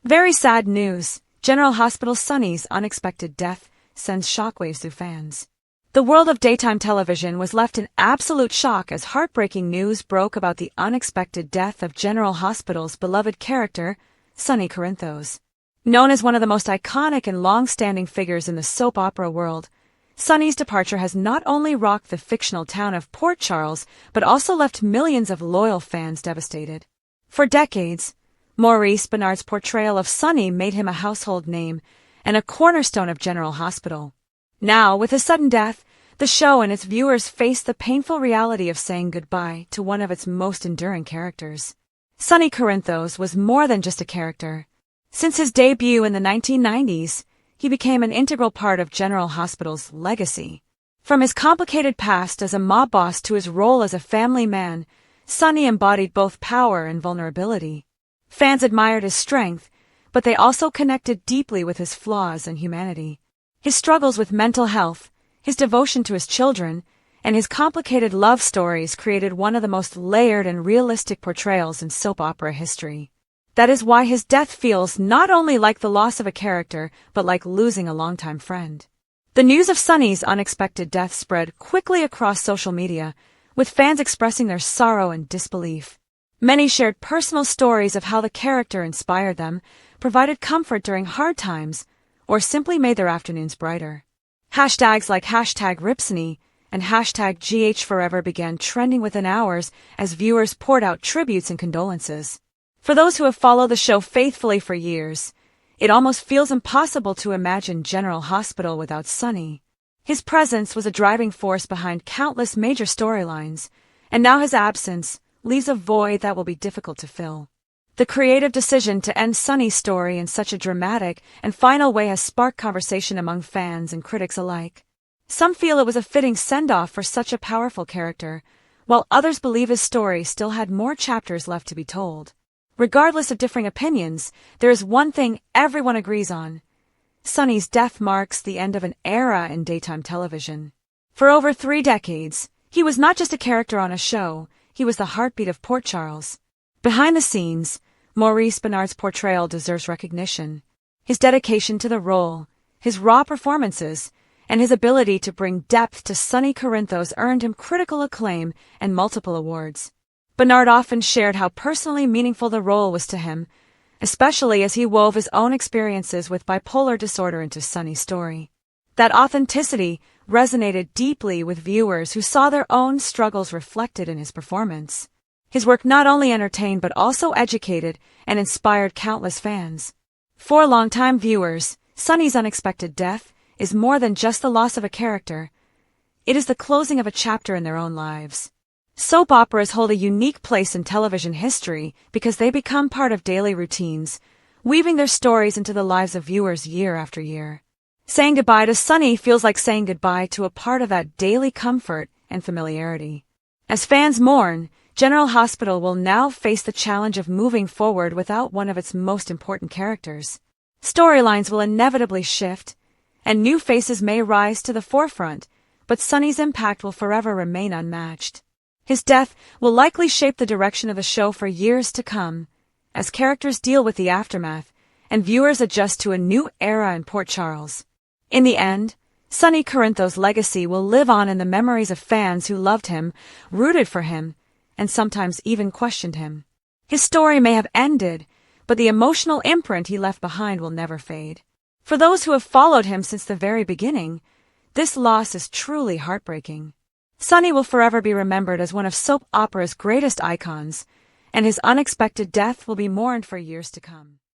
Very sad news. General Hospital Sonny's unexpected death sends shockwaves through fans. The world of daytime television was left in absolute shock as heartbreaking news broke about the unexpected death of General Hospital's beloved character, Sonny Corinthos. Known as one of the most iconic and long-standing figures in the soap opera world, Sonny's departure has not only rocked the fictional town of Port Charles, but also left millions of loyal fans devastated. For decades, Maurice Benard's portrayal of Sonny made him a household name and a cornerstone of General Hospital. Now, with his sudden death, the show and its viewers face the painful reality of saying goodbye to one of its most enduring characters. Sonny Corinthos was more than just a character. Since his debut in the 1990s, he became an integral part of General Hospital's legacy. From his complicated past as a mob boss to his role as a family man, Sonny embodied both power and vulnerability. Fans admired his strength, but they also connected deeply with his flaws and humanity. His struggles with mental health, his devotion to his children, and his complicated love stories created one of the most layered and realistic portrayals in soap opera history. That is why his death feels not only like the loss of a character, but like losing a longtime friend. The news of Sonny's unexpected death spread quickly across social media, with fans expressing their sorrow and disbelief. Many shared personal stories of how the character inspired them, provided comfort during hard times, or simply made their afternoons brighter. Hashtags like #Ripsony and #GHForever began trending within hours as viewers poured out tributes and condolences. For those who have followed the show faithfully for years, it almost feels impossible to imagine General Hospital without Sonny. His presence was a driving force behind countless major storylines, and now his absence leaves a void that will be difficult to fill. The creative decision to end Sonny's story in such a dramatic and final way has sparked conversation among fans and critics alike. Some feel it was a fitting send-off for such a powerful character, while others believe his story still had more chapters left to be told. Regardless of differing opinions, there is one thing everyone agrees on. Sonny's death marks the end of an era in daytime television. For over 3 decades, he was not just a character on a show, he was the heartbeat of Port Charles. Behind the scenes, Maurice Benard's portrayal deserves recognition. His dedication to the role, his raw performances, and his ability to bring depth to Sonny Corinthos earned him critical acclaim and multiple awards. Benard often shared how personally meaningful the role was to him, especially as he wove his own experiences with bipolar disorder into Sonny's story. That authenticity resonated deeply with viewers who saw their own struggles reflected in his performance. His work not only entertained but also educated and inspired countless fans. For longtime viewers, Sonny's unexpected death is more than just the loss of a character. It is the closing of a chapter in their own lives. Soap operas hold a unique place in television history because they become part of daily routines, weaving their stories into the lives of viewers year after year. Saying goodbye to Sonny feels like saying goodbye to a part of that daily comfort and familiarity. As fans mourn, General Hospital will now face the challenge of moving forward without one of its most important characters. Storylines will inevitably shift, and new faces may rise to the forefront, but Sonny's impact will forever remain unmatched. His death will likely shape the direction of the show for years to come, as characters deal with the aftermath and viewers adjust to a new era in Port Charles. In the end, Sonny Corinthos' legacy will live on in the memories of fans who loved him, rooted for him, and sometimes even questioned him. His story may have ended, but the emotional imprint he left behind will never fade. For those who have followed him since the very beginning, this loss is truly heartbreaking. Sonny will forever be remembered as one of soap opera's greatest icons, and his unexpected death will be mourned for years to come.